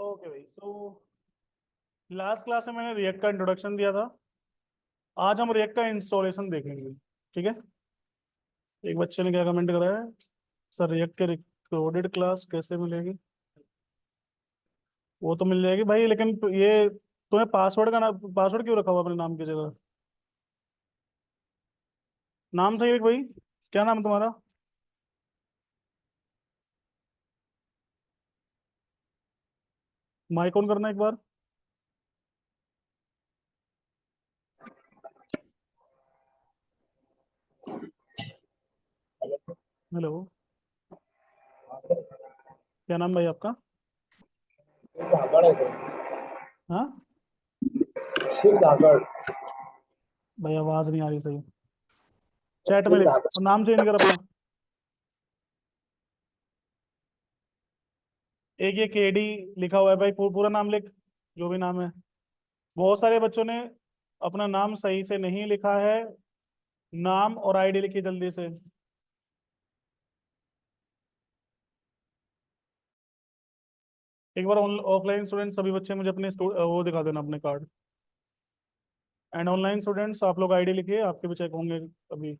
Okay भाई, तो last class में मैंने रिएक्ट का इंट्रोडक्शन दिया था। आज हम रिएक्ट का इंस्टॉलेशन देखेंगे। ठीक है। एक बच्चे ने क्या कमेंट करा है, सर रिएक्ट के रिकॉर्डेड क्लास कैसे मिलेगी? वो तो मिल जाएगी भाई, लेकिन ये तुम्हें पासवर्ड का ना, पासवर्ड क्यों रखा हुआ अपने नाम की जगह? नाम सही रख भाई। क्या नाम है तुम्हारा? माइक ऑन करना एक बार। हेलो। क्या नाम भाई आपका? धाकड़ है सर। हाँ शिव धाकड़। भाई, आवाज नहीं आ रही सही। चैट में शिव लिख धाकड़। और नाम चेंज कर अपना। एक ये केडी लिखा हुआ है भाई, पूरा नाम लिख, जो भी नाम है। बहुत सारे बच्चों ने अपना नाम सही से नहीं लिखा है। नाम और आईडी लिखिए जल्दी से। एक बार ऑफलाइन स्टूडेंट सभी बच्चे मुझे अपने वो दिखा देना, अपने कार्ड। एंड ऑनलाइन स्टूडेंट्स आप लोग आईडी लिखिए, आपके भी चेक होंगे अभी।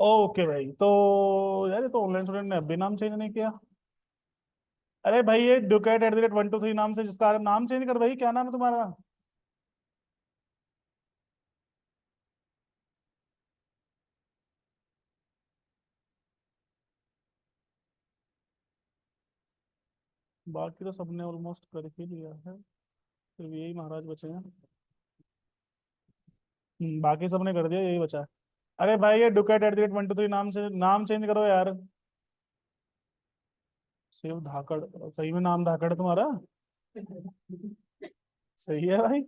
ओके भाई, तो यार ये तो ऑनलाइन स्टूडेंट ने अभी नाम चेंज नहीं किया। अरे भाई ये ducat@123 नाम से जिसका नाम चेंज कर भाई, क्या नाम है तुम्हारा? बाकी तो सबने ऑलमोस्ट कर ही लिया है, सिर्फ यही महाराज बचे हैं। बाकी सबने कर दिया, यही बचा है। अरे भाई ये ducat@123 नाम से नाम चेंज करो यार। शिव धाकड़, सही में नाम धाकड़ है तुम्हारा? सही है भाई।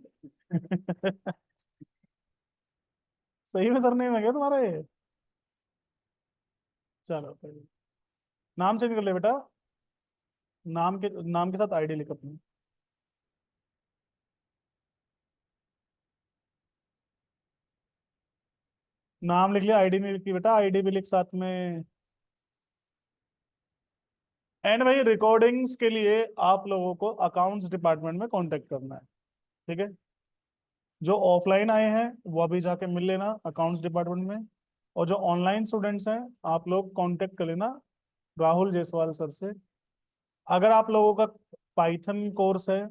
सही में सरनेम है क्या तुम्हारा ये? चलो भाई, नाम चेंज कर ले बेटा। नाम के साथ आईडी लिख अपनी। नाम लिख लिया, आईडी नहीं लिखी बेटा, आईडी भी लिख साथ में। एंड भाई रिकॉर्डिंग्स के लिए आप लोगों को अकाउंट्स डिपार्टमेंट में कांटेक्ट करना है, ठीक है? जो ऑफलाइन आए हैं वो अभी जाके मिल लेना अकाउंट्स डिपार्टमेंट में, और जो ऑनलाइन स्टूडेंट्स हैं आप लोग कांटेक्ट कर लेना राहुल जायसवाल सर से। अगर आप लोगों का पाइथन कोर्स है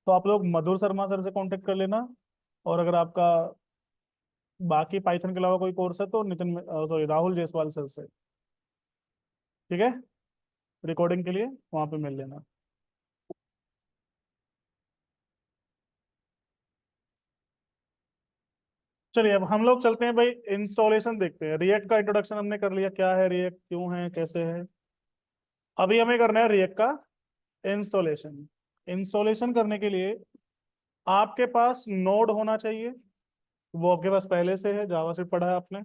तो आप लोग मधुर शर्मा सर से कांटेक्ट कर लेना, और अगर आपका बाकी पाइथन के अलावा कोई कोर्स है तो सॉरी राहुल जायसवाल सर से, ठीक है? रिकॉर्डिंग के लिए वहां पे मिल लेना। चलिए अब हम लोग चलते हैं भाई, इंस्टॉलेशन देखते हैं। रिएक्ट का इंट्रोडक्शन हमने कर लिया, क्या है रिएक्ट, क्यों है, कैसे है। अभी हमें करना है रिएक्ट का इंस्टॉलेशन। इंस्टॉलेशन करने के लिए आपके पास नोड होना चाहिए, वो आपके पास पहले से है, जावास्क्रिप्ट पढ़ा है आपने।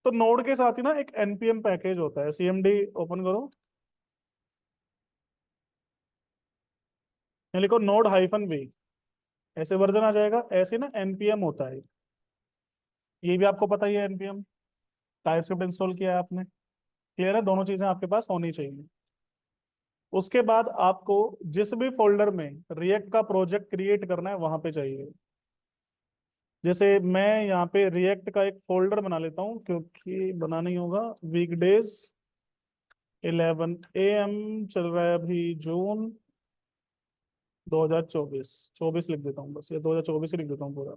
तो नोड के साथ ही ना एक npm पैकेज होता है, cmd ओपन करो, यहाँ लिखो node-v, ऐसे वर्जन आ जाएगा। ऐसे ना npm होता है, ये भी आपको पता ही है npm। टाइपस्क्रिप्ट इंस्टॉल किया है आपने, क्लियर है? दोनों चीजें आपके पास होनी चाहिए। उसके बाद आपको जिस भी फोल्डर में रिएक्ट का प्रोजेक्ट क्रिएट करना है वहां पे चाहिए। जैसे मैं यहाँ पे रिएक्ट का एक फोल्डर बना लेता हूँ, क्योंकि बनाना ही होगा। वीकडेज 11 AM चल रहा है अभी, जून 2024, 24 लिख देता हूँ बस, ये 2024 ही लिख देता हूँ पूरा।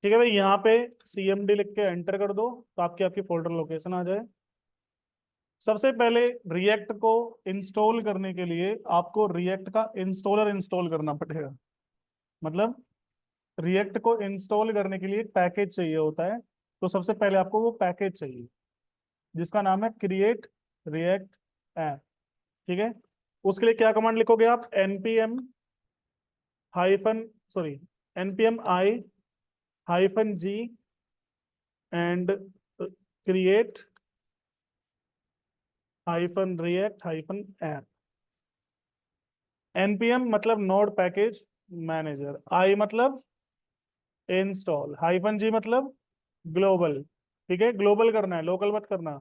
ठीक है भाई, यहाँ पे cmd लिख के एंटर कर दो तो आपकी आपकी फोल्डर लोकेशन आ जाए। सबसे पहले रिएक्ट को इंस्टॉल करने के लिए आपको रिएक्ट का इंस्टॉलर इंस्टॉल करना पड़ेगा। मतलब रिएक्ट को इंस्टॉल करने के लिए एक पैकेज चाहिए होता है, तो सबसे पहले आपको वो पैकेज चाहिए जिसका नाम है क्रिएट रिएक्ट ऐप, ठीक है? उसके लिए क्या कमांड लिखोगे आप? npm hyphen sorry npm i hyphen G and create hyphen react hyphen app. npm मतलब नोड पैकेज मैनेजर, आई मतलब इंस्टॉल, हाइफन जी मतलब ग्लोबल, ठीक है? ग्लोबल करना है, लोकल मत करना,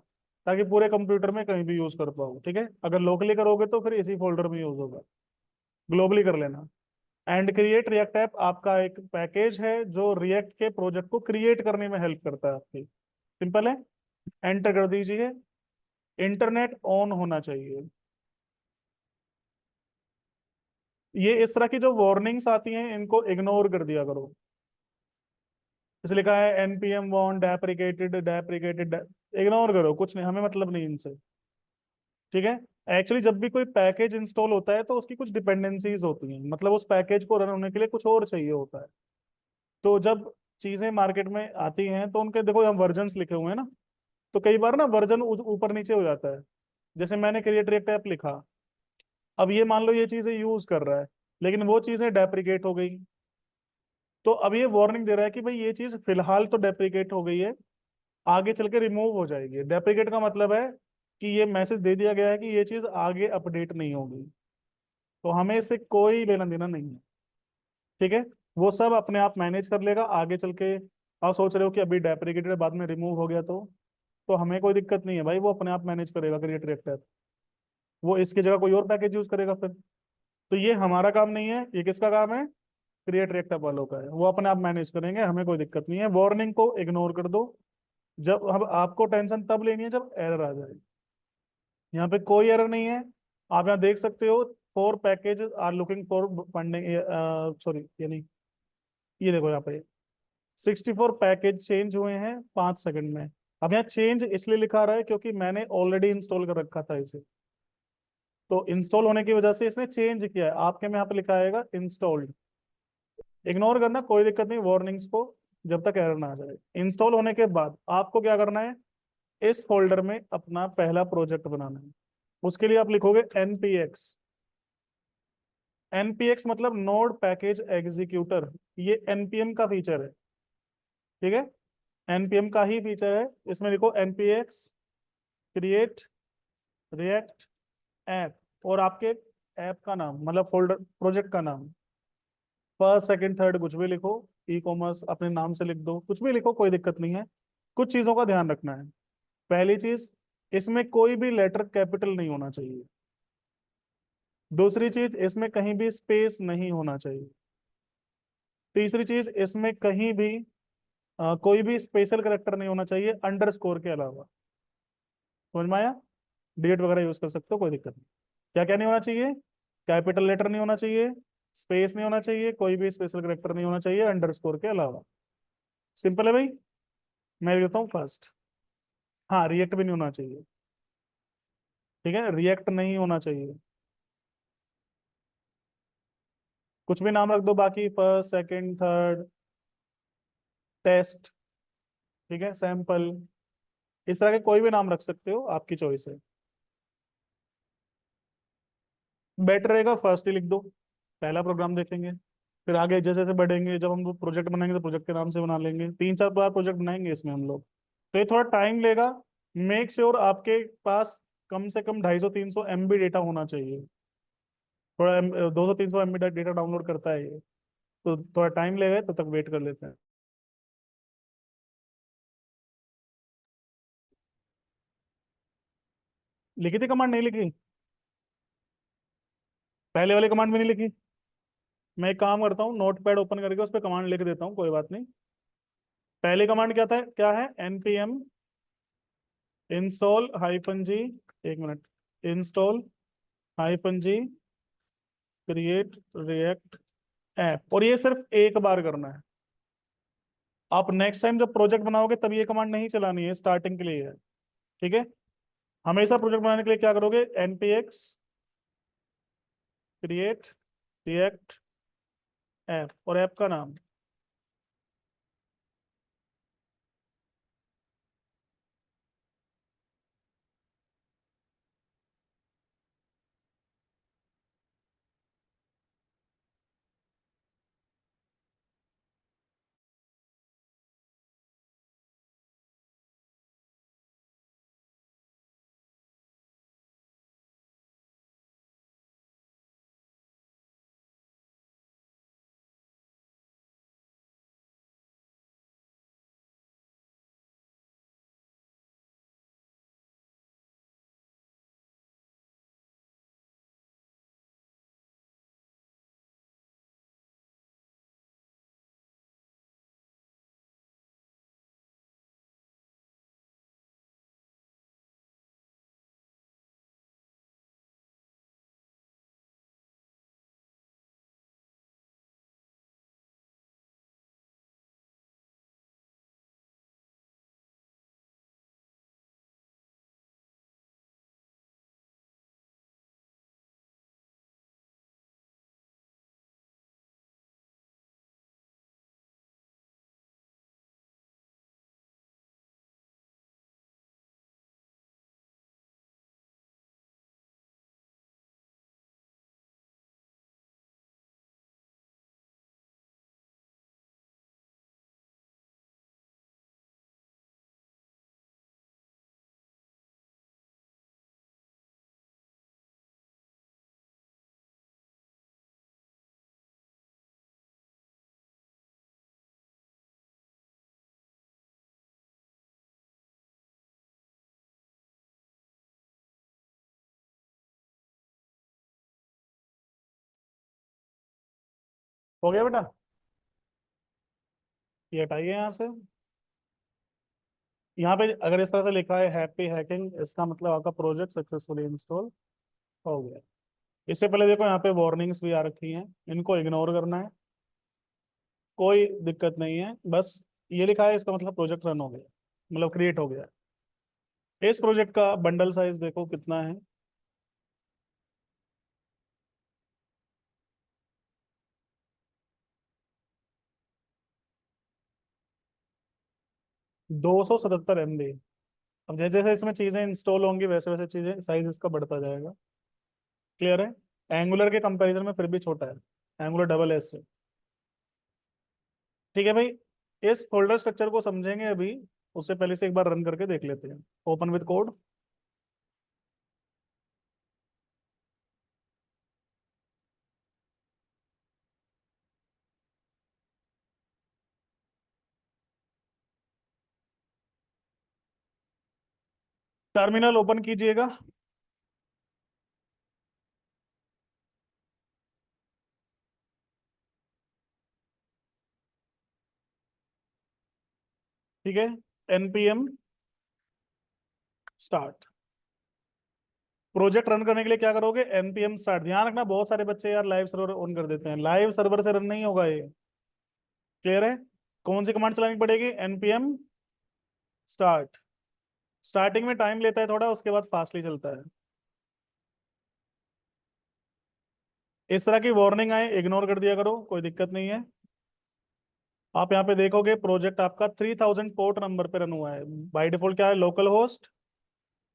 ताकि पूरे कंप्यूटर में कहीं भी यूज कर पाओ, ठीक है? अगर लोकली करोगे तो फिर इसी फोल्डर में यूज होगा, ग्लोबली कर लेना। एंड क्रिएट रिएक्ट ऐप आपका एक पैकेज है जो रिएक्ट के प्रोजेक्ट को क्रिएट करने में हेल्प करता है आपकी। सिंपल है, एंटर कर दीजिए। इंटरनेट ऑन होना चाहिए। ये इस तरह की जो वार्निंग्स आती हैं इनको इग्नोर कर दिया करो। जैसे लिखा है npm warn deprecated deprecated, ignore करो, कुछ नहीं, हमें मतलब नहीं इनसे, ठीक है? एक्चुअली जब भी कोई पैकेज इंस्टॉल होता है तो उसकी कुछ डिपेंडेंसीज होती हैं, मतलब उस पैकेज को रन होने के लिए कुछ और चाहिए होता है। तो जब चीजें मार्केट में आती हैं तो उनके देखो यहाँ वर्जन्स लिखे हुए हैं ना, तो कई बार ना वर्जन ऊपर नीचे हो जाता है। जैसे मैंने क्रिएट रिएक्ट ऐप लिखा, अब ये मान लो ये चीजें यूज कर रहा है, लेकिन वो चीजें डेप्रिकेट हो गई, तो अब ये वार्निंग दे रहा है कि भाई ये चीज फिलहाल तो डेप्रिकेट हो गई है, आगे चल के रिमूव हो जाएगी। डेप्रिकेट का मतलब है कि ये मैसेज दे दिया गया है कि ये चीज आगे अपडेट नहीं होगी, तो हमें इससे कोई लेना देना नहीं है, ठीक है? वो सब अपने आप मैनेज कर लेगा आगे चल के। आप सोच रहे हो कि अभी डेप्रिकेटेड बाद में रिमूव हो गया तो हमें कोई दिक्कत नहीं है भाई, वो अपने आप मैनेज करेगा क्रिएट रिएक्ट। वो इसकी जगह कोई और पैकेज यूज करेगा फिर। तो ये हमारा काम नहीं है, ये किसका काम है? क्रिएट रिएक्ट वालों का है, वो अपने आप मैनेज करेंगे, हमें कोई दिक्कत नहीं है। वार्निंग को इग्नोर कर दो। जब अब आपको टेंशन तब लेनी है जब एरर आ जाए। यहाँ पे कोई एरर नहीं है। आप यहाँ देख सकते हो, 4 package are looking for funding, sorry ये नहीं, ये देखो यहाँ पे 64 पैकेज चेंज हुए हैं 5 सेकंड में। अब यहाँ चेंज इसलिए लिखा रहा है क्योंकि मैंने ऑलरेडी इंस्टॉल कर रखा था इसे, तो इंस्टॉल होने की वजह से इसने चेंज किया है। आपके में यहाँ पे लिखा आएगा इंस्टॉल्ड। इग्नोर करना, कोई दिक्कत नहीं वार्निंग्स को, जब तक एरर ना आ जाए। इंस्टॉल होने के बाद आपको क्या करना है, इस फोल्डर में अपना पहला प्रोजेक्ट बनाना है। उसके लिए आप लिखोगे npx। npx मतलब नोड पैकेज एग्जीक्यूटर, ये npm का फीचर है, ठीक है, npm का ही फीचर है। इसमें लिखो npx क्रिएट रिएक्ट ऐप, और आपके ऐप का नाम मतलब फोल्डर प्रोजेक्ट का नाम, फर्स्ट सेकंड थर्ड कुछ भी लिखो, ई कॉमर्स अपने नाम से लिख दो, कुछ भी लिखो, कोई दिक्कत नहीं है। कुछ चीजों का ध्यान रखना है। पहली चीज, इसमें कोई भी लेटर कैपिटल नहीं होना चाहिए। दूसरी चीज, इसमें कहीं भी स्पेस नहीं होना चाहिए। तीसरी चीज, इसमें कहीं भी कोई भी स्पेशल करेक्टर नहीं होना चाहिए अंडरस्कोर के अलावा। समझ में आया? डेट वगैरह यूज कर सकते हो, कोई दिक्कत नहीं। क्या क्या नहीं होना चाहिए? कैपिटल लेटर नहीं होना चाहिए, स्पेस नहीं होना चाहिए, कोई भी स्पेशल करेक्टर नहीं होना चाहिए अंडरस्कोर के अलावा। सिंपल है भाई। मैं लिखता हूँ फर्स्ट। हाँ, रिएक्ट भी नहीं होना चाहिए, ठीक है, रिएक्ट नहीं होना चाहिए। कुछ भी नाम रख दो, बाकी फर्स्ट सेकंड थर्ड, टेस्ट, ठीक है, सैंपल, इस तरह के कोई भी नाम रख सकते हो, आपकी चॉइस है। बेटर रहेगा फर्स्ट ही लिख दो, पहला प्रोग्राम देखेंगे। फिर आगे जैसे जैसे बढ़ेंगे, जब हम लोग प्रोजेक्ट बनाएंगे तो प्रोजेक्ट के नाम से बना लेंगे। 3-4 बार प्रोजेक्ट बनाएंगे इसमें हम लोग, तो ये थोड़ा टाइम लेगा। मेक श्योर आपके पास कम से कम 250-300 MB डेटा होना चाहिए। थोड़ा 200-300 MB डेटा डाउनलोड करता है ये, तो थोड़ा टाइम लगेगा, तब तक वेट कर लेते हैं। लिखी थी कमांड, नहीं लिखी? पहले वाली कमांड भी नहीं लिखी? मैं एक काम करता हूँ, नोट पैड ओपन करके उस पर कमांड लिख देता हूँ, कोई बात नहीं। पहली कमांड क्या था, क्या है, npm इंस्टॉल हाइफन जी, एक मिनट, इंस्टॉल हाइफन जी क्रिएट रिएक्ट ऐप, और ये सिर्फ एक बार करना है। आप नेक्स्ट टाइम जब प्रोजेक्ट बनाओगे तब ये कमांड नहीं चलानी है, स्टार्टिंग के लिए है, ठीक है। हमेशा प्रोजेक्ट बनाने के लिए क्या करोगे, npx क्रिएट रिएक्ट ऐप, और ऐप का नाम हो गया बेटा, ये हटाइए यहाँ से। यहाँ पे अगर इस तरह से लिखा है हैप्पी हैकिंग, इसका मतलब आपका प्रोजेक्ट सक्सेसफुली इंस्टॉल हो गया। इससे पहले देखो यहाँ पे वार्निंग्स भी आ रखी हैं, इनको इग्नोर करना है, कोई दिक्कत नहीं है। बस ये लिखा है इसका मतलब प्रोजेक्ट रन हो गया, मतलब क्रिएट हो गया। इस प्रोजेक्ट का बंडल साइज देखो कितना है, 277 MB। अब जैसे जैसे इसमें चीजें इंस्टॉल होंगी वैसे वैसे चीजें साइज इसका बढ़ता जाएगा। क्लियर है? एंगुलर के कंपैरिजन में फिर भी छोटा है, एंगुलर डबल एस से। ठीक है भाई, इस फोल्डर स्ट्रक्चर को समझेंगे अभी, उससे पहले से एक बार रन करके देख लेते हैं। Open with code. Terminal open कीजिएगा। ठीक है, npm स्टार्ट। प्रोजेक्ट रन करने के लिए क्या करोगे, npm स्टार्ट। ध्यान रखना, बहुत सारे बच्चे यार लाइव सर्वर ऑन कर देते हैं, लाइव सर्वर से रन नहीं होगा ये। क्लियर है? कौन सी कमांड चलानी पड़ेगी, npm स्टार्ट। स्टार्टिंग में टाइम लेता है थोड़ा, उसके बाद फास्टली चलता है। इस तरह की वार्निंग आए इग्नोर कर दिया करो, कोई दिक्कत नहीं है। आप यहाँ पे देखोगे प्रोजेक्ट आपका 3000 पोर्ट नंबर पे रन हुआ है। बाय डिफॉल्ट क्या है, लोकल होस्ट,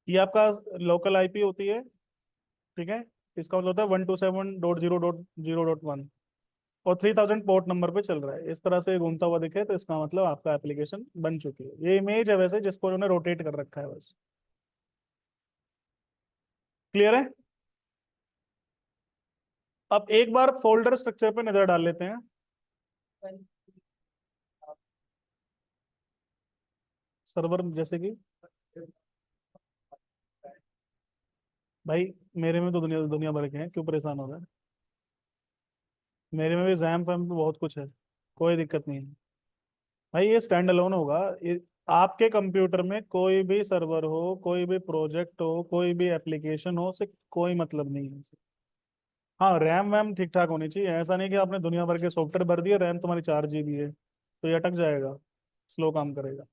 ये आपका लोकल आईपी होती है। ठीक है, इसका मतलब होता है 127.0.0.1, और 3000 पोर्ट नंबर पे चल रहा है। इस तरह से घूमता हुआ दिखे तो इसका मतलब आपका एप्लीकेशन बन चुकी है। ये इमेज है वैसे, जिसको उन्होंने रोटेट कर रखा है बस। क्लियर है? अब एक बार फोल्डर स्ट्रक्चर पे नजर डाल लेते हैं। सर्वर जैसे कि भाई, मेरे में तो दुनिया दुनिया भर के हैं, क्यों परेशान हो रहा है? मेरे में भी जैम पैम पे बहुत कुछ है, कोई दिक्कत नहीं है। भाई ये स्टैंड अलोन होगा। ये आपके कंप्यूटर में कोई भी सर्वर हो, कोई भी प्रोजेक्ट हो, कोई भी एप्लीकेशन हो, उससे कोई मतलब नहीं है इसे। हाँ, रैम वैम ठीक ठाक होनी चाहिए, ऐसा नहीं कि आपने दुनिया भर के सॉफ्टवेयर भर दिए, रैम तुम्हारी 4 GB है तो ये अटक जाएगा, स्लो काम करेगा।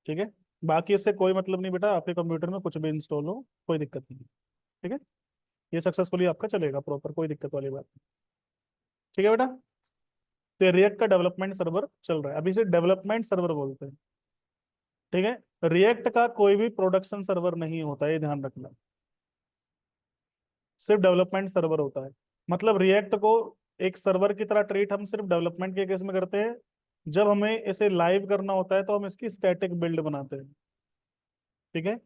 ठीक है, बाकी इससे कोई मतलब नहीं बेटा, आपके कंप्यूटर में कुछ भी इंस्टॉल हो, कोई दिक्कत नहीं। ठीक है, ये सक्सेसफुली आपका चलेगा प्रॉपर, कोई दिक्कत वाली बात नहीं। ठीक है बेटा, तो रिएक्ट का डेवलपमेंट सर्वर चल रहा है, अभी इसे डेवलपमेंट सर्वर बोलते हैं। ठीक है, रिएक्ट का कोई भी प्रोडक्शन सर्वर नहीं होता है, ये ध्यान रखना, सिर्फ डेवलपमेंट सर्वर होता है। मतलब रिएक्ट को एक सर्वर की तरह ट्रीट हम सिर्फ डेवलपमेंट के केस में करते हैं। जब हमें इसे लाइव करना होता है तो हम इसकी स्टैटिक बिल्ड बनाते हैं। ठीक है,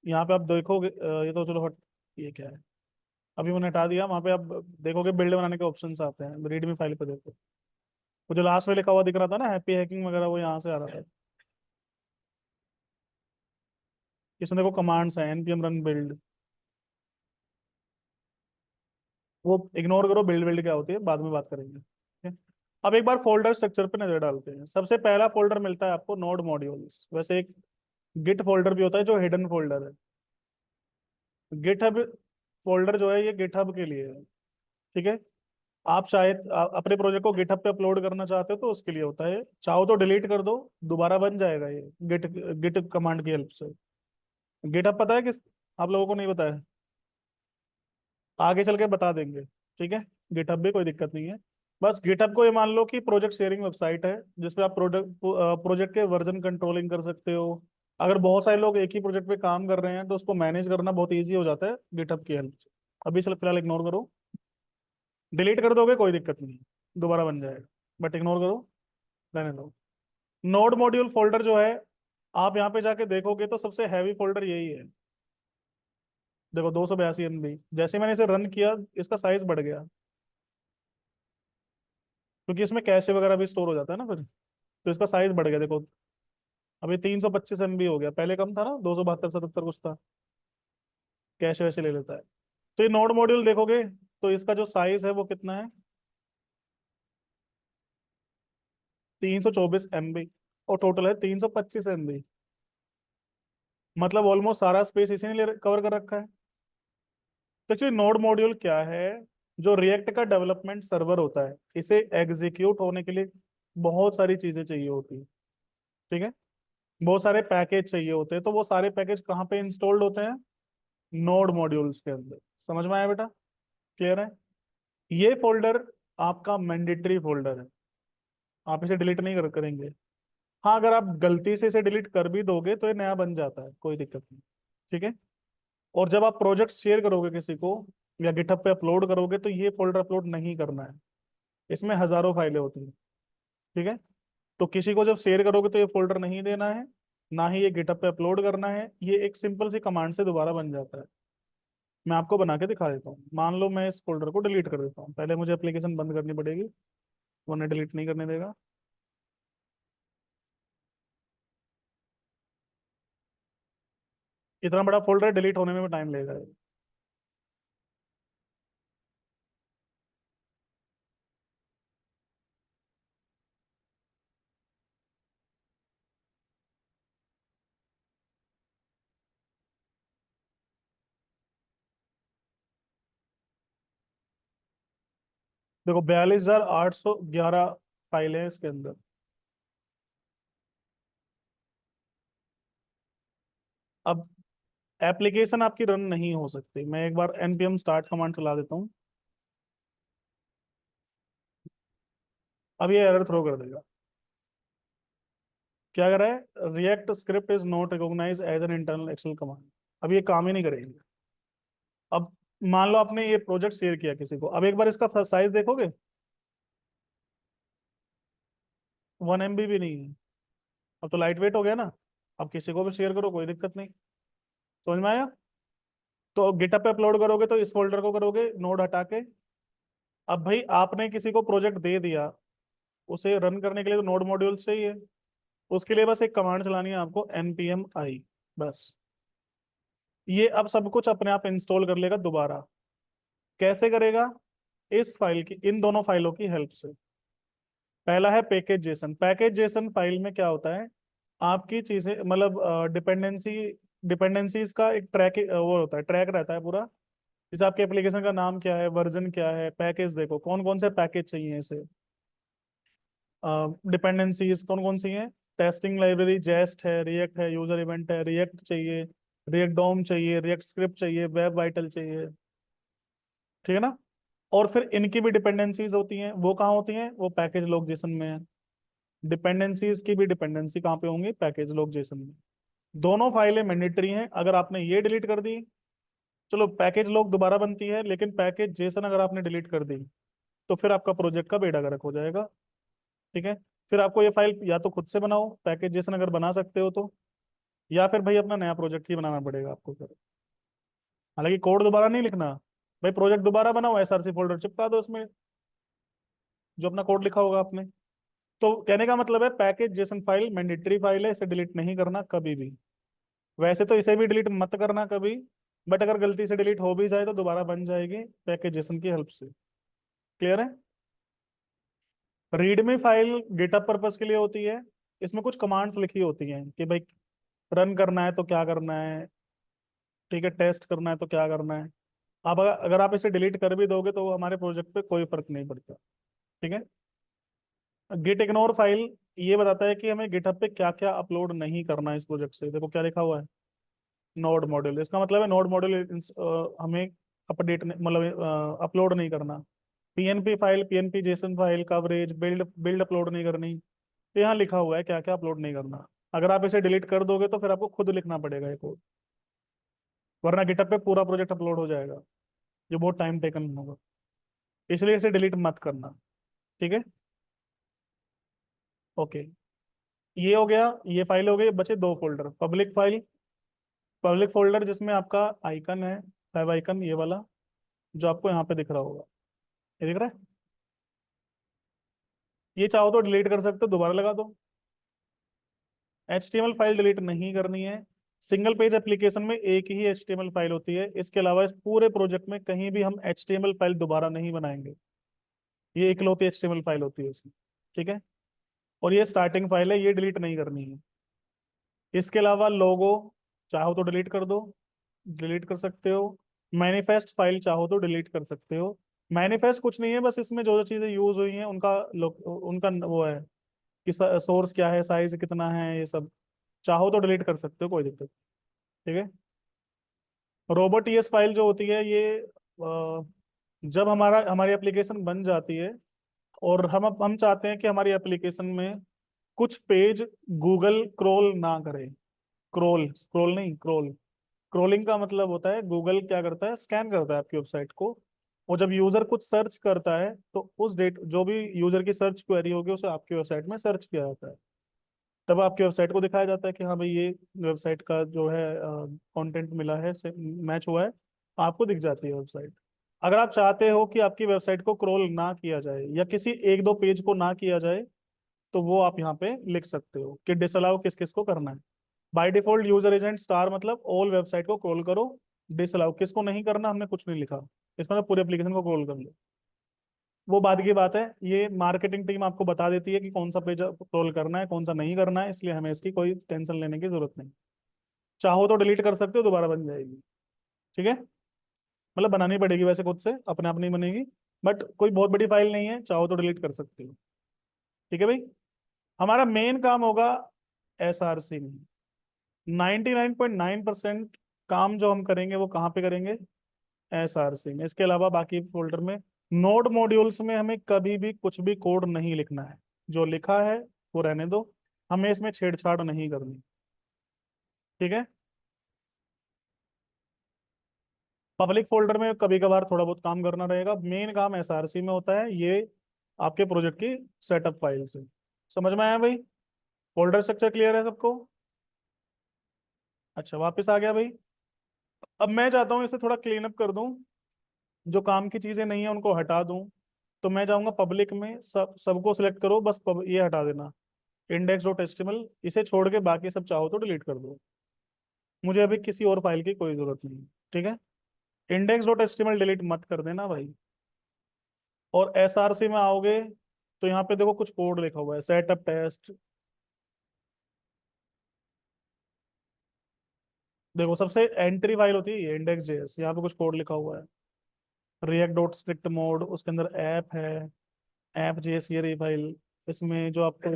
यहाँ पे आप देखोगे ये तो चलो हट, ये क्या है, अभी मैंने हटा दिया। वहाँ पे आप देखोगे बिल्ड बनाने के ऑप्शंस आते हैं, रीडमी फाइल पे देखो, वो जो लास्ट में लिखा हुआ दिख रहा था ना हैप्पी हैकिंग वगैरह, वो यहाँ से आ रहा था। इसमें देखो कमांड्स हैं, npm रन बिल्ड, वो इग्नोर करो, बिल्ड बिल्ड क्या होती है बाद में बात करेंगे। ठीक है? अब एक बार फोल्डर स्ट्रक्चर पे नजर डालते हैं। सबसे पहला फोल्डर मिलता है आपको नोड मॉड्यूल्स। वैसे एक गिट फोल्डर भी होता है जो हिडन फोल्डर है। गिटहब फोल्डर जो है ये गिटहब के लिए है। ठीक है, आप शायद अपने प्रोजेक्ट को गिटहब पे अपलोड करना चाहते हो तो उसके लिए होता है, चाहो तो डिलीट कर दो, दोबारा बन जाएगा ये गिट गिट कमांड की हेल्प से। गिटहब पता है किस, आप लोगों को नहीं पता है? आगे चल के बता देंगे। ठीक है, गिटहब भी कोई दिक्कत नहीं है। बस गिटहब को ये मान लो कि प्रोजेक्ट शेयरिंग वेबसाइट है, जिसपे आप प्रोजेक्ट के वर्जन कंट्रोलिंग कर सकते हो। अगर बहुत सारे लोग एक ही प्रोजेक्ट पे काम कर रहे हैं तो उसको मैनेज करना बहुत ईजी हो जाता है गिटहब की हेल्प से। अभी चल फिलहाल इग्नोर करो, डिलीट कर दोगे कोई दिक्कत नहीं, दोबारा बन जाएगा, बट इग्नोर करो, रहने दो। नोड मॉड्यूल फोल्डर जो है, आप यहाँ पे जाके देखोगे तो सबसे हैवी फोल्डर यही है। देखो 282 MB, जैसे मैंने इसे रन किया इसका साइज बढ़ गया, क्योंकि इसमें कैशे वगैरह भी स्टोर हो जाता है ना फिर, तो इसका साइज बढ़ गया देखो। अभी 325 MB हो गया, पहले कम था ना, 272 77 कुछ था। कैशे वैसे ले लेता है। तो ये नोड मॉड्यूल देखोगे तो इसका जो साइज है वो कितना है, 324 MB और टोटल है 325 MB। मतलब ऑलमोस्ट सारा स्पेस इसी ने कवर कर रखा है। तो एक्चुअली नोड मॉड्यूल क्या है? जो रिएक्ट का डेवलपमेंट सर्वर होता है, इसे एग्जीक्यूट होने के लिए बहुत सारी चीजें चाहिए होती है। ठीक है, बहुत सारे पैकेज चाहिए होते हैं। तो वो सारे पैकेज कहाँ पे इंस्टॉल्ड होते हैं? नोड मॉड्यूल्स के अंदर। समझ में आया बेटा? क्लियर है? ये फोल्डर आपका मैंडेटरी फोल्डर है, आप इसे डिलीट नहीं करेंगे। हाँ, अगर आप गलती से इसे डिलीट कर भी दोगे तो ये नया बन जाता है, कोई दिक्कत नहीं। ठीक है। और जब आप प्रोजेक्ट शेयर करोगे किसी को या गिटहब पे अपलोड करोगे तो ये फोल्डर अपलोड नहीं करना है। इसमें हजारों फाइलें होती हैं। ठीक है। तो किसी को जब शेयर करोगे तो ये फोल्डर नहीं देना है, ना ही ये गिटहब पे अपलोड करना है। ये एक सिंपल सी कमांड से दोबारा बन जाता है। मैं आपको बना के दिखा देता हूँ। मान लो मैं इस फोल्डर को डिलीट कर देता हूँ, पहले मुझे एप्लीकेशन बंद करनी पड़ेगी, वरना डिलीट नहीं करने देगा। इतना बड़ा फोल्डर डिलीट होने में भी टाइम लगेगा। देखो, 42,811 फाइल है इसके अंदर। अब एप्लीकेशन आपकी रन नहीं हो सकती। मैं एक बार npm स्टार्ट कमांड चला देता हूँ, अब ये एरर थ्रो कर देगा। क्या कर रहा है? React script is not recognize as an internal excel command. अब ये काम ही नहीं करेगी। अब मान लो आपने ये प्रोजेक्ट शेयर किया किसी को, अब एक बार इसका साइज देखोगे, 1 MB भी नहीं है। अब तो लाइट वेट हो गया ना। अब किसी को भी शेयर करो, कोई दिक्कत नहीं। समझ में आया? तो गिटअप पे अपलोड करोगे तो इस फोल्डर को करोगे नोड हटा के। अब भाई आपने किसी को प्रोजेक्ट दे दिया, उसे रन करने के लिए तो नोड मॉड्यूल चाहिए। उसके लिए बस एक कमांड चलानी है आपको, npm i। बस, ये अब सब कुछ अपने आप इंस्टॉल कर लेगा दोबारा। कैसे करेगा? इस फाइल की, इन दोनों फाइलों की हेल्प से। पहला है package Jason. Package JSON file में क्या होता है? आपकी चीजें, मतलब डिपेंडेंसीज का एक ट्रैक वो होता है, ट्रैक रहता है पूरा। जैसे आपके एप्लीकेशन का नाम क्या है, वर्जन क्या है, पैकेज देखो कौन कौन से पैकेज चाहिए इसे। डिपेंडेंसीज कौन कौन सी हैं? टेस्टिंग लाइब्रेरी जेस्ट है, रिएक्ट है, यूजर इवेंट है, रिएक्ट चाहिए, रिएक्ट डोम चाहिए, रिएक्ट स्क्रिप्ट चाहिए, वेब वाइटल चाहिए। ठीक है ना? और फिर इनकी भी डिपेंडेंसीज होती हैं, वो कहाँ होती हैं? वो पैकेज लॉग जेसन में है। डिपेंडेंसीज की भी डिपेंडेंसी कहाँ पे होंगी? पैकेज लॉग जेसन में। दोनों फाइलें मैंडेटरी हैं। अगर आपने ये डिलीट कर दी, चलो पैकेज लॉग दोबारा बनती है, लेकिन पैकेज जेसन अगर आपने डिलीट कर दी तो फिर आपका प्रोजेक्ट का बेड़ा गर्क हो जाएगा। ठीक है। फिर आपको ये फाइल या तो खुद से बनाओ पैकेज जेसन, अगर बना सकते हो तो, या फिर भाई अपना नया प्रोजेक्ट ही बनाना पड़ेगा आपको फिर। हालांकि कोड दोबारा नहीं लिखना, भाई प्रोजेक्ट दोबारा बनाओ, एसआरसी फोल्डर चिपका दो उसमें जो अपना कोड लिखा होगा आपने। तो कहने का मतलब है, package JSON file mandatory file है, इसे डिलीट नहीं करना कभी भी। वैसे तो इसे भी डिलीट मत करना कभी, बट अगर गलती से डिलीट हो भी जाए तो दोबारा बन जाएगी पैकेज जेसन की हेल्प से। क्लियर है? रीडमी फाइल गिटअप पर्पस के लिए होती है। इसमें कुछ कमांड्स लिखी होती हैं कि भाई रन करना है तो क्या करना है, ठीक है, टेस्ट करना है तो क्या करना है। अब अगर आप इसे डिलीट कर भी दोगे तो हमारे प्रोजेक्ट पे कोई फर्क नहीं पड़ता। ठीक है। गिट इग्नोर फाइल ये बताता है कि हमें गिटहब पे क्या क्या अपलोड नहीं करना है इस प्रोजेक्ट से। देखो क्या लिखा हुआ है, नोड मॉड्यूल। इसका मतलब है नोड मॉड्यूल हमें अपडेट मतलब अपलोड नहीं करना। PNP file, PNP JSON file, coverage, build build upload नहीं करनी। तो यहाँ लिखा हुआ है क्या क्या अपलोड नहीं करना। अगर आप इसे डिलीट कर दोगे तो फिर आपको खुद लिखना पड़ेगा ये कोड, वरना गिटहब पे पूरा प्रोजेक्ट अपलोड हो जाएगा, जो बहुत टाइम टेकन होगा। इसलिए इसे डिलीट मत करना। ठीक है। ओके, ये हो गया। ये फाइल हो गई। बचे दो folder. Public file, public folder जिसमें आपका आइकन है, वेब आइकन ये वाला, जो आपको यहाँ पे दिख रहा होगा। ये दिख रहा है? ये चाहो तो डिलीट कर सकते हो, दोबारा लगा दो। HTML फाइल डिलीट नहीं करनी है। सिंगल पेज एप्लीकेशन में एक ही HTML फाइल होती है। इसके अलावा इस पूरे प्रोजेक्ट में कहीं भी हम HTML फाइल दोबारा नहीं बनाएंगे। ये इकलौती HTML फाइल होती है इसमें। ठीक है। और ये स्टार्टिंग फाइल है, ये डिलीट नहीं करनी है। इसके अलावा लोगो चाहो तो डिलीट कर दो, डिलीट कर सकते हो। मैनिफेस्ट फाइल चाहो तो डिलीट कर सकते हो। मैनिफेस्ट कुछ नहीं है, बस इसमें जो जो चीजें यूज हुई हैं उनका उनका वो है कि सोर्स क्या है, साइज कितना है, ये सब चाहो तो डिलीट कर सकते हो, कोई दिक्कत नहीं, ठीक है। रोबोट ईएस फाइल जो होती है ये जब हमारी एप्लीकेशन बन जाती है और हम चाहते हैं कि हमारी एप्लीकेशन में कुछ पेज गूगल क्रोल ना करे। क्रोल स्क्रोल नहीं, क्रोल। क्रोलिंग का मतलब होता है गूगल क्या करता है, स्कैन करता है आपकी वेबसाइट को। और जब यूजर कुछ सर्च करता है तो उस डेट जो भी यूजर की सर्च क्वेरी होगी उसे आपकी वेबसाइट में सर्च किया जाता है। तब आपकी वेबसाइट को दिखाया जाता है कि हाँ भाई ये वेबसाइट का जो है कंटेंट मिला है, से मैच हुआ है, आपको दिख जाती है वेबसाइट। अगर आप चाहते हो कि आपकी वेबसाइट को क्रोल ना किया जाए या किसी एक दो पेज को ना किया जाए, तो वो आप यहाँ पे लिख सकते हो कि डिसअलाउ किस किस को करना है। By default user agent star मतलब ऑल वेबसाइट को क्रोल करो, डिसअलाउ किसको नहीं करना हमने कुछ नहीं लिखा, इसमें तो पूरे एप्लीकेशन को क्रोल कर लो। वो बाद की बात है, ये मार्केटिंग टीम आपको बता देती है कि कौन सा पेज क्रोल करना है कौन सा नहीं करना है, इसलिए हमें इसकी कोई टेंशन लेने की जरूरत नहीं। चाहो तो डिलीट कर सकते हो, दोबारा बन जाएगी, ठीक है। मतलब बनानी पड़ेगी वैसे खुद से, अपने आप नहीं बनेगी, बट कोई बहुत बड़ी फाइल नहीं है, चाहो तो डिलीट कर सकते हो, ठीक है भाई। हमारा मेन काम होगा एसआरसी में। 99.9% काम जो हम करेंगे वो कहाँ पे करेंगे, एसआरसी में। इसके अलावा बाकी फोल्डर में नोड मॉड्यूल्स में हमें कभी भी कुछ भी कोड नहीं लिखना है, जो लिखा है वो रहने दो, हमें इसमें छेड़छाड़ नहीं करनी, ठीक है। पब्लिक फोल्डर में कभी कभार थोड़ा बहुत काम करना रहेगा, मेन काम एसआरसी में होता है ये, आपके प्रोजेक्ट की सेटअप फाइल से। समझ में आया भाई? फोल्डर स्ट्रक्चर क्लियर है सबको? अच्छा, वापस आ गया भाई। अब मैं चाहता हूँ इसे थोड़ा क्लीन अप कर दूं, जो काम की चीजें नहीं है उनको हटा दूं। तो मैं जाऊंगा पब्लिक में, सबको सिलेक्ट करो, बस ये हटा देना, इंडेक्स डॉट एचटीएमएल, इसे छोड़ के बाकी सब चाहो तो डिलीट कर दो। मुझे अभी किसी और फाइल की कोई जरूरत नहीं, ठीक है। इंडेक्स डॉट एचटीएमएल डिलीट मत कर देना भाई। और एसआरसी में आओगे तो यहाँ पे देखो कुछ कोड लिखा हुआ है, सेटअप टेस्ट। देखो सबसे एंट्री फाइल होती है इंडेक्स जेएस, यहाँ पे कुछ कोड लिखा हुआ है। रिएक्ट डॉट स्क्रिप्ट मोड, उसके अंदर ऐप है, ऐप जेएस ये रही फाइल। इसमें जो आपको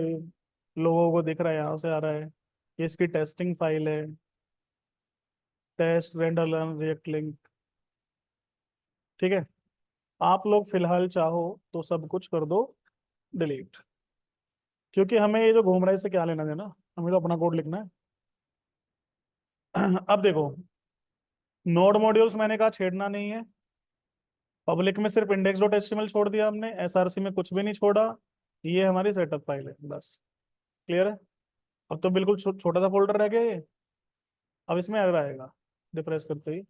लोगों को दिख रहा है यहाँ से आ रहा है, ये इसकी टेस्टिंग फाइल है, test render learn react link, ठीक है। आप लोग फिलहाल चाहो तो सब कुछ कर दो डिलीट, क्योंकि हमें ये जो घूम रहा है इससे क्या लेना देना, हमें तो अपना कोड लिखना है। अब देखो, नोड मॉड्यूल्स मैंने कहा छेड़ना नहीं है, पब्लिक में सिर्फ इंडेक्स डॉट एचटीएमएल छोड़ दिया हमने, एसआरसी में कुछ भी नहीं छोड़ा, ये हमारी सेटअप फाइल है बस। क्लियर है? अब तो बिल्कुल छोटा सा फोल्डर रह गया ये। अब इसमें एरर आएगा रिफ्रेश करते ही,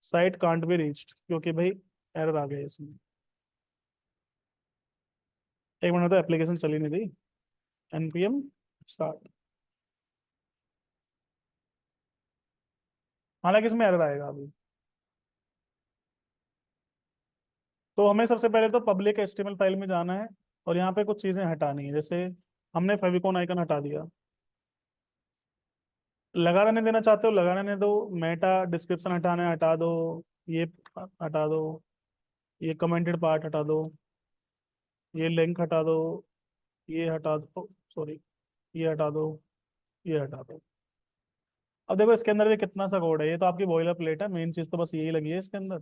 साइट कांट बी रीच्ड, क्योंकि भाई एरर आ गया इसमें। एक मिनट, तो एप्लीकेशन चली नहीं रही। एनपीएम स्टार्ट, हालांकि इसमें एरर आएगा अभी। तो हमें सबसे पहले तो पब्लिक एचटीएमएल फाइल में जाना है और यहाँ पे कुछ चीजें हटानी है, जैसे हमने फेविकोन आइकन हटा दिया। लगा रहने देना चाहते हो लगा रहने दो, मेटा डिस्क्रिप्शन हटाना है हटा दो, ये हटा दो, ये कमेंटेड पार्ट हटा दो, ये लिंक हटा दो, ये हटा दो, सॉरी, ये हटा दो, ये हटा दो। अब देखो इसके अंदर भी कितना सा कोड है, ये तो आपकी बॉयलर प्लेट है, मेन चीज तो बस यही लगी है इसके अंदर।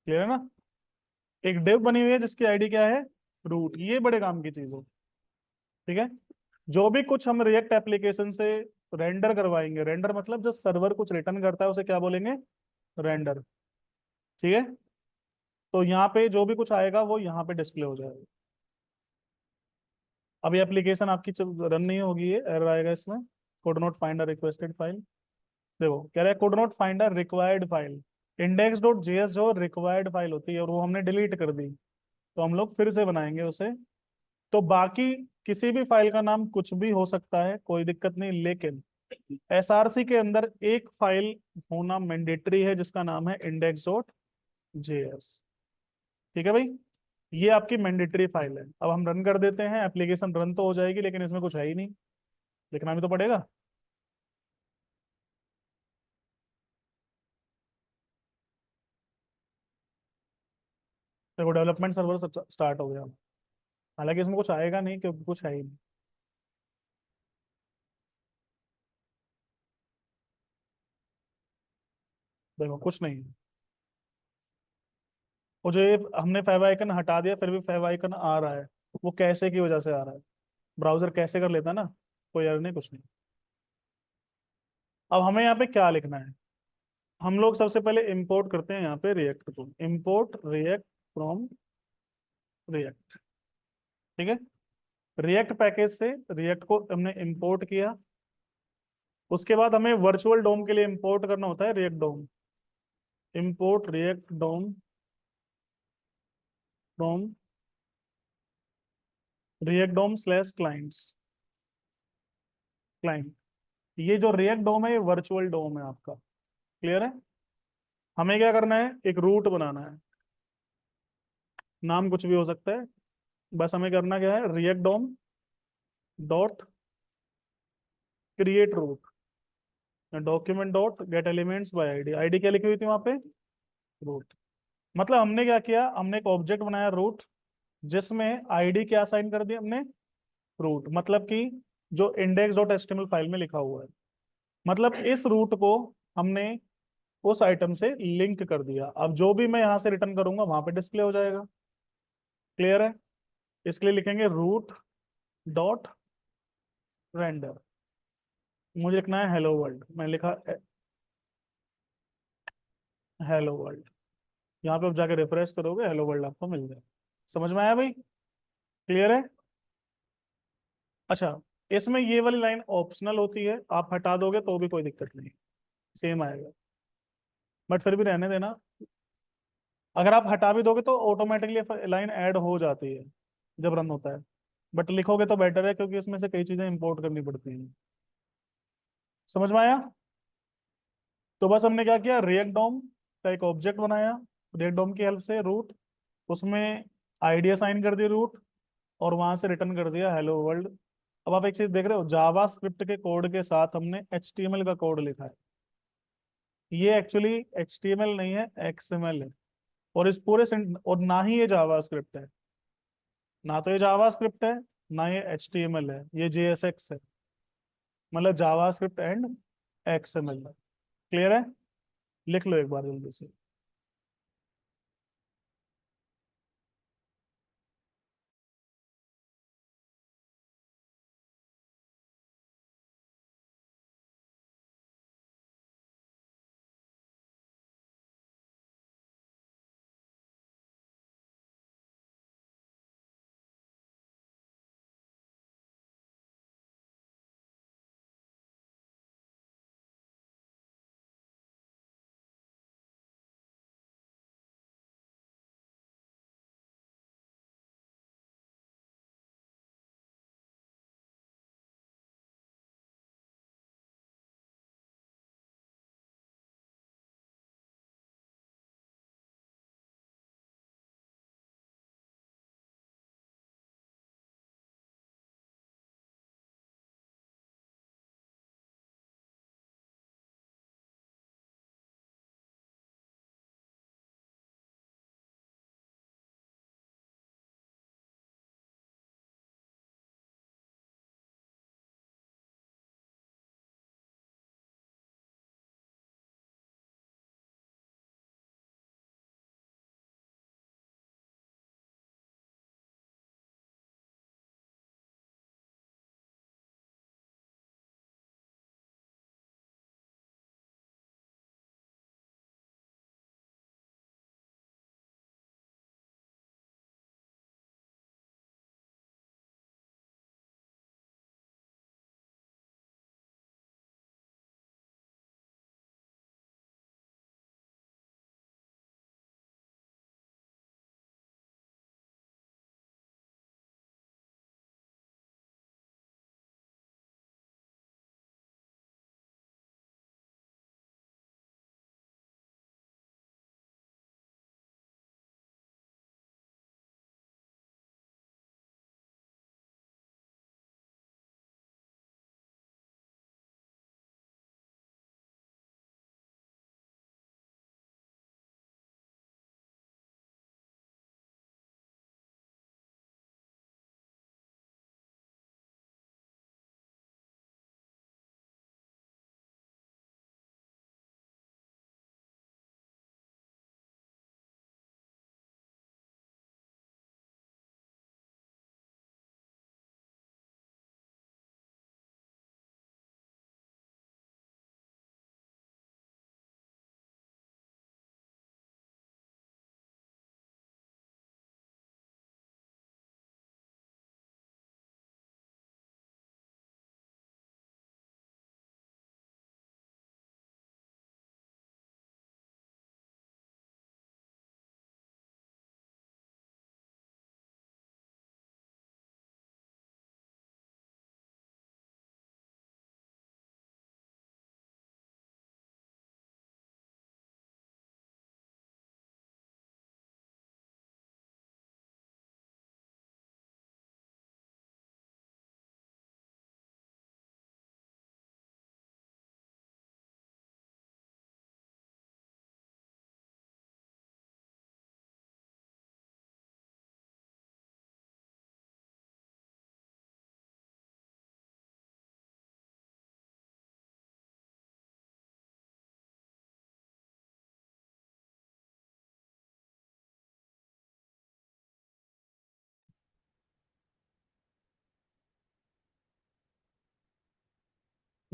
क्लियर है ना? एक डिव बनी हुई है जिसकी आईडी क्या है, रूट, ये बड़े काम की चीज है, ठीक है। जो भी कुछ हम रिएक्ट एप्लीकेशन से रेंडर करवाएंगे, रेंडर मतलब जो सर्वर कुछ रिटर्न करता है उसे क्या बोलेंगे, रेंडर, ठीक है। तो यहाँ पे जो भी कुछ आएगा वो यहाँ पे डिस्प्ले हो जाएगा। अभी एप्लीकेशन आपकी रन नहीं होगी, ये एरर आएगा इसमें, code not find a requested file. देखो कह रहा है code not find a required file, index dot JS जो रिक्वायर्ड फाइल होती है और वो हमने डिलीट कर दी, तो हम लोग फिर से बनाएंगे उसे। तो बाकी किसी भी फाइल का नाम कुछ भी हो सकता है, कोई दिक्कत नहीं, लेकिन एसआरसी के अंदर एक फाइल होना मैंडेटरी है जिसका नाम है इंडेक्स डॉट जेएस, ठीक है भाई। ये आपकी मैंडेटरी फाइल है। अब हम रन कर देते हैं, एप्लीकेशन रन तो हो जाएगी लेकिन इसमें कुछ है ही नहीं, लिखना भी तो पड़ेगा। देखो डेवलपमेंट सर्वर स्टार्ट हो गया, हालांकि इसमें कुछ आएगा नहीं क्योंकि कुछ है ही नहीं। देखो कुछ नहीं है। और जो ये हमने फेव आइकन हटा दिया फिर भी फेव आइकन आ रहा है, वो कैसे की वजह से आ रहा है, ब्राउजर कैसे कर लेता है ना, कोई एरर नहीं कुछ नहीं। अब हमें यहाँ पे क्या लिखना है, हम लोग सबसे पहले इंपोर्ट करते हैं यहाँ पे रिएक्ट को, इंपोर्ट रिएक्ट फ्रॉम रिएक्ट। ठीक है, रिएक्ट पैकेज से रिएक्ट को हमने इंपोर्ट किया। उसके बाद हमें वर्चुअल डोम के लिए इंपोर्ट करना होता है react DOM, import react DOM from react DOM slash clients, client. ये जो रिएक्ट डोम है ये वर्चुअल डोम है आपका, क्लियर है। हमें क्या करना है, एक रूट बनाना है, नाम कुछ भी हो सकता है, बस हमें करना क्या है, react DOM dot create root, document dot get elements by ID. ID क्या लिखी हुई थी वहां पे, रूट। मतलब हमने क्या किया, हमने एक ऑब्जेक्ट बनाया रूट, जिसमें आईडी क्या असाइन कर दी हमने, रूट। मतलब कि जो इंडेक्स डॉट एचटीएमएल फाइल में लिखा हुआ है, मतलब इस रूट को हमने उस आइटम से लिंक कर दिया। अब जो भी मैं यहाँ से रिटर्न करूंगा वहां पे डिस्प्ले हो जाएगा, क्लियर है। इसके लिए लिखेंगे रूट डॉट रेंडर, मुझे लिखना है हेलो वर्ल्ड, मैं लिखा हेलो वर्ल्ड। यहाँ पे आप जाके रिफ्रेश करोगे हेलो वर्ल्ड आपको मिल जाए। समझ में आया भाई, क्लियर है। अच्छा, इसमें ये वाली लाइन ऑप्शनल होती है, आप हटा दोगे तो भी कोई दिक्कत नहीं, सेम आएगा, बट फिर भी रहने देना। अगर आप हटा भी दोगे तो ऑटोमेटिकली लाइन ऐड हो जाती है जब रन होता है, बट लिखोगे तो बेटर है क्योंकि इसमें से कई चीजें इंपोर्ट करनी पड़ती हैं। समझ में आया। तो बस हमने क्या किया, रिएक्ट डॉम का एक ऑब्जेक्ट बनाया, रिएक्ट डॉम की हेल्प से रूट, उसमें आईडी असाइन कर दी रूट, और वहां से रिटर्न कर दिया हेलो वर्ल्ड। अब आप एक चीज देख रहे हो, जावा स्क्रिप्ट के कोड के साथ हमने HTML का कोड लिखा है, ये एक्चुअली HTML नहीं है, XML है। और इस पूरे और ना ही ये जावा स्क्रिप्ट है, ना तो ये जावा स्क्रिप्ट है, ना ये HTML है, ये JSX है, मतलब जावा स्क्रिप्ट एंड XML है। क्लियर है, लिख लो एक बार जल्दी से।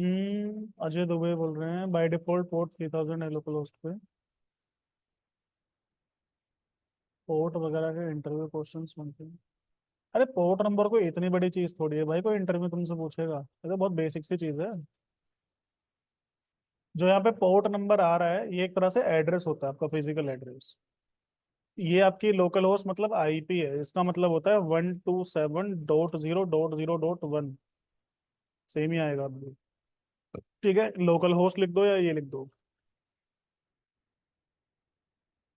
अजय दुबे बोल रहे हैं बाय डिफॉल्ट पोर्ट 3000 है लोकल होस्ट पे। पोर्ट वगैरह के इंटरव्यू क्वेश्चंस बनते हैं। अरे पोर्ट नंबर कोई इतनी बड़ी चीज थोड़ी है भाई, कोई इंटरव्यू तुमसे पूछेगा, ये तो बहुत बेसिक सी चीज है। जो यहाँ पे पोर्ट नंबर आ रहा है ये एक तरह से एड्रेस होता है, आपका फिजिकल एड्रेस। ये आपकी लोकल होस्ट मतलब आईपी है, इसका मतलब होता है 127.0.0.1। सेम ही आएगा आपको। ठीक है, लोकल होस्ट लिख दो या ये लिख दो।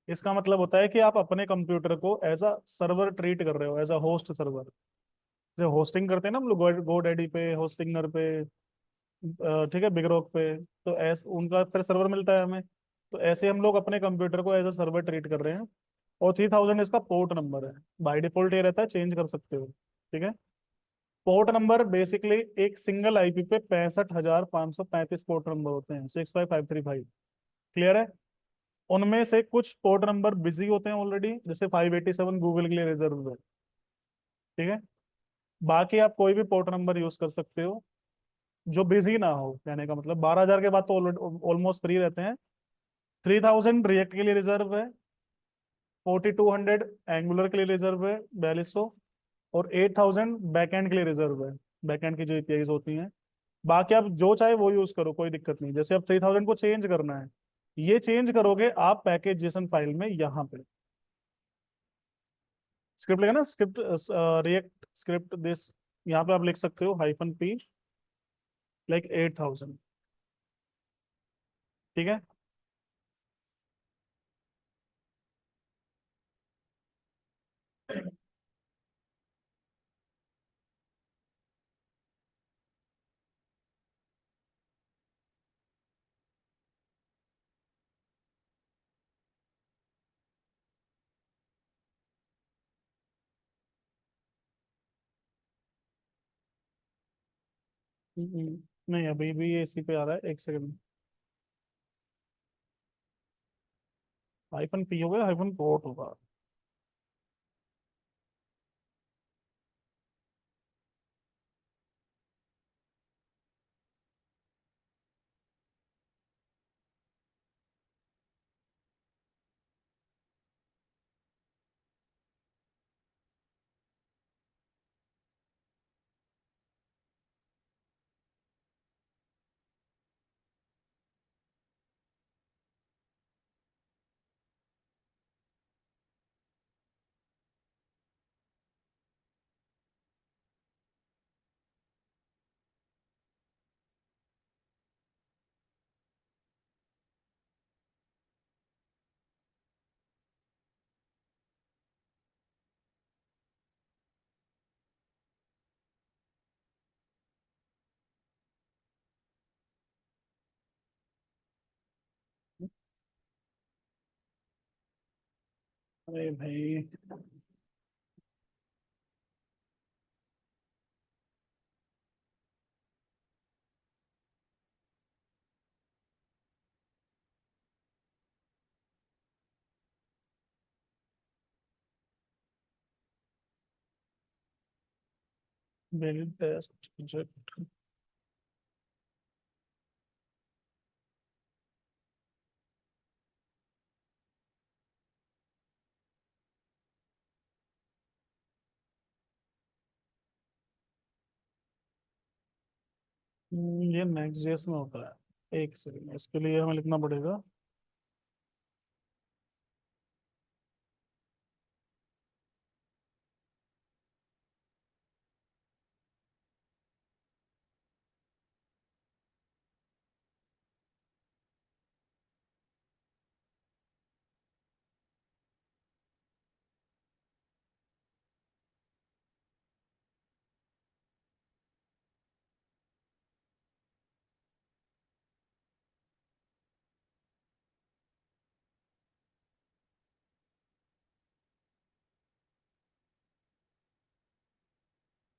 इसका मतलब होता है कि आप अपने कंप्यूटर को एज अ सर्वर ट्रीट कर रहे हो, एज अ होस्ट सर्वर। जो होस्टिंग करते हैं ना हम लोग गो डैडी पे, होस्टिंगर पे, ठीक है, बिग रॉक पे। तो ऐस उनका फिर सर्वर मिलता है हमें। तो ऐसे हम लोग अपने कंप्यूटर को एज अ सर्वर ट्रीट कर रहे हैं। और 3000 इसका पोर्ट नंबर है। बाय डिफॉल्ट ये रहता है, चेंज कर सकते हो। ठीक है। पोर्ट नंबर बेसिकली एक सिंगल आईपी पे 65,535 पोर्ट नंबर होते हैं, 65535। क्लियर है। उनमें से कुछ पोर्ट नंबर बिजी होते हैं ऑलरेडी, जैसे 587 गूगल के लिए रिजर्व है। ठीक है। बाकी आप कोई भी पोर्ट नंबर यूज कर सकते हो जो बिजी ना हो, कहने का मतलब 12,000 के बाद तो ऑलमोस्ट फ्री रहते हैं। 3000 रिएक्ट के लिए रिजर्व है। 4200 एंगुलर के लिए रिजर्व है, 4200। और 8000 बैकएंड के लिए रिजर्व है। बैकएंड की जो एपीआईज होती हैं। बाकी आप जो चाहे वो यूज करो, कोई दिक्कत नहीं। जैसे अब 3000 को चेंज करना है, ये चेंज करोगे आप पैकेज जेसन फाइल में, यहाँ पे स्क्रिप्ट लिखा ना, स्क्रिप्ट रिएक्ट स्क्रिप्ट दिस। यहाँ पे आप लिख सकते हो -p लाइक 8000। ठीक है। नहीं, अभी भी ये इसी पे आ रहा है, एक सेकंड। -p होगा, -port होगा। अरे भाई, बिल्ड टेस्ट प्रोजेक्ट। ये नेक्स्ट जेएस में होता है, एक सेकंड, इसके लिए हमें लिखना पड़ेगा।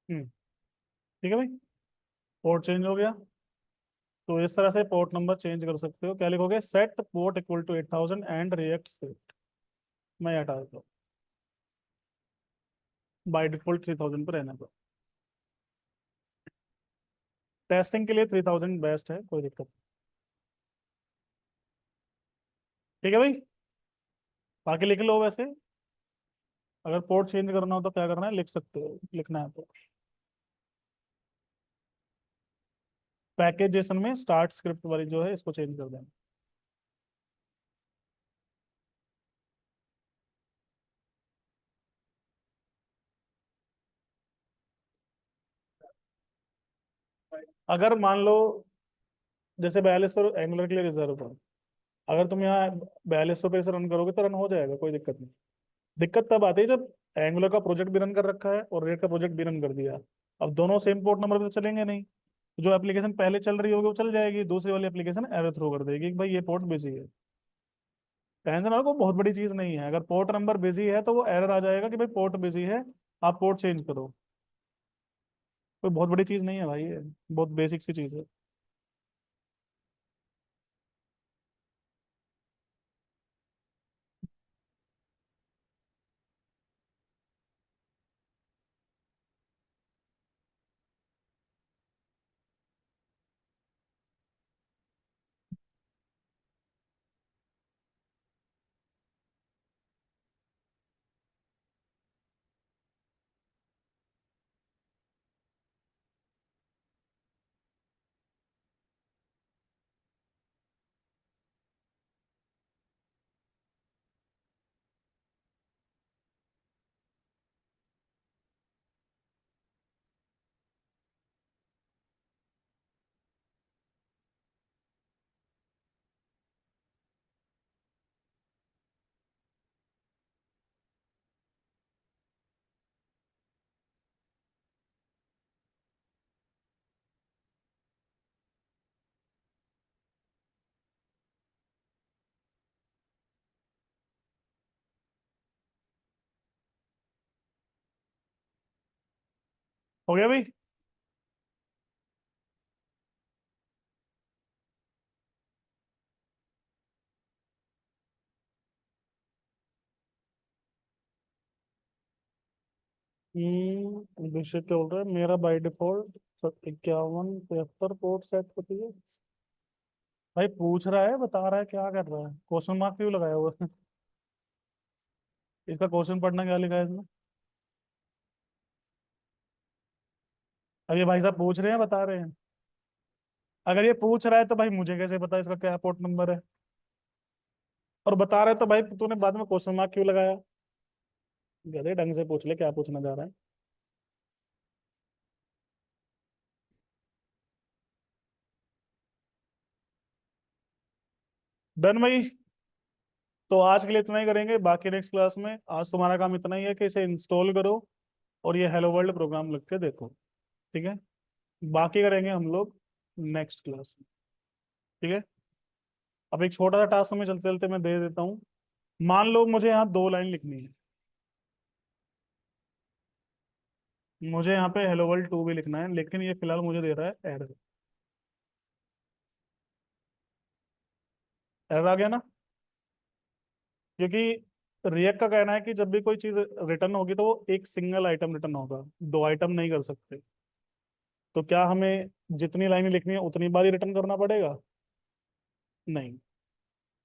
हम्म। ठीक है भाई, पोर्ट चेंज हो गया। तो इस तरह से पोर्ट नंबर चेंज कर सकते हो। क्या लिखोगे? Set port equal to 8000 and react script. मैं हटा देता हूँ, बाई डिफॉल्ट 3000 पर रहने दो। टेस्टिंग के लिए 3000 बेस्ट है, कोई दिक्कत नहीं। ठीक है भाई, बाकी लिख लो वैसे। अगर पोर्ट चेंज करना हो तो क्या करना है, लिख सकते हो, लिखना है तो पैकेज जेसन में स्टार्ट स्क्रिप्ट वाली जो है इसको चेंज कर देना। अगर मान लो जैसे 4200 एंगुलर के लिए रिजर्व है, अगर तुम यहाँ 4200 पे से रन करोगे तो रन हो जाएगा, कोई दिक्कत नहीं। दिक्कत तब आती है जब एंगुलर का प्रोजेक्ट भी रन कर रखा है और रेट का प्रोजेक्ट भी रन कर दिया। अब दोनों सेम पोर्ट नंबर पे तो चलेंगे नहीं। जो एप्लीकेशन पहले चल रही होगी वो चल जाएगी, दूसरी वाली एप्लीकेशन एरर थ्रो कर देगी कि भाई ये पोर्ट बिजी है। टेंशन ना को, बहुत बड़ी चीज नहीं है। अगर पोर्ट नंबर बिजी है तो वो एरर आ जाएगा कि भाई पोर्ट बिजी है, आप पोर्ट चेंज करो। कोई बहुत बड़ी चीज नहीं है भाई, ये बहुत बेसिक सी चीज है। हो गया भाई। विषय क्या बोल रहा है, मेरा बाय डिफॉल्ट 51 73 पोर्ट सेट होती है। भाई पूछ रहा है, बता रहा है, क्या कर रहा है, क्वेश्चन मार्क क्यों लगाया हुआ है? इसका क्वेश्चन पढ़ना क्या लिखा है इसमें? अब ये भाई साहब पूछ रहे हैं, बता रहे हैं। अगर ये पूछ रहा है तो भाई मुझे कैसे पता इसका क्या पोर्ट नंबर है? और बता रहा है तो भाई तूने बाद में क्वेश्चन मार्क क्यों लगाया? गधे, ढंग से पूछ ले क्या पूछना चाह रहा है। डन भाई। तो आज के लिए इतना ही करेंगे, बाकी नेक्स्ट क्लास में। आज तुम्हारा काम इतना ही है कि इसे इंस्टॉल करो और ये हेलो वर्ल्ड प्रोग्राम लिख के देखो। ठीक है, बाकी करेंगे हम लोग नेक्स्ट क्लास में। ठीक है, अब एक छोटा सा टास्क में चलते चलते मैं दे देता हूँ। मान लो मुझे यहाँ 2 लाइन लिखनी है। मुझे यहाँ पे हेलो वर्ल्ड 2 भी लिखना है, लेकिन ये फिलहाल मुझे दे रहा है एरर। एरर आ गया ना? क्योंकि रिएक्ट का कहना है कि जब भी कोई चीज रिटर्न होगी तो वो एक सिंगल आइटम रिटर्न होगा, 2 आइटम नहीं कर सकते। तो क्या हमें जितनी लाइनें लिखनी है उतनी बार ही रिटर्न करना पड़ेगा? नहीं।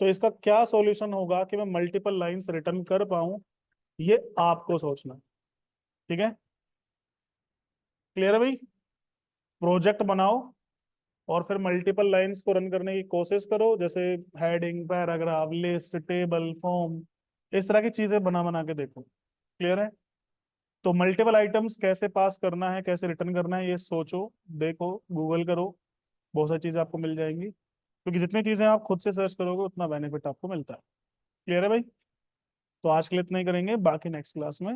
तो इसका क्या सॉल्यूशन होगा कि मैं मल्टीपल लाइंस रिटर्न कर पाऊं, ये आपको सोचना है। ठीक है, क्लियर है भाई? प्रोजेक्ट बनाओ और फिर मल्टीपल लाइंस को रन करने की कोशिश करो, जैसे heading, paragraph, list, table, form, इस तरह की चीजें बना बना के देखो। क्लियर है? तो मल्टीपल आइटम्स कैसे पास करना है, कैसे रिटर्न करना है, ये सोचो, देखो, गूगल करो, बहुत सारी चीजें आपको मिल जाएंगी। क्योंकि जितनी चीजें आप खुद से सर्च करोगे उतना बेनिफिट आपको मिलता है। क्लियर है भाई? तो आज के लिए इतना ही करेंगे, बाकी नेक्स्ट क्लास में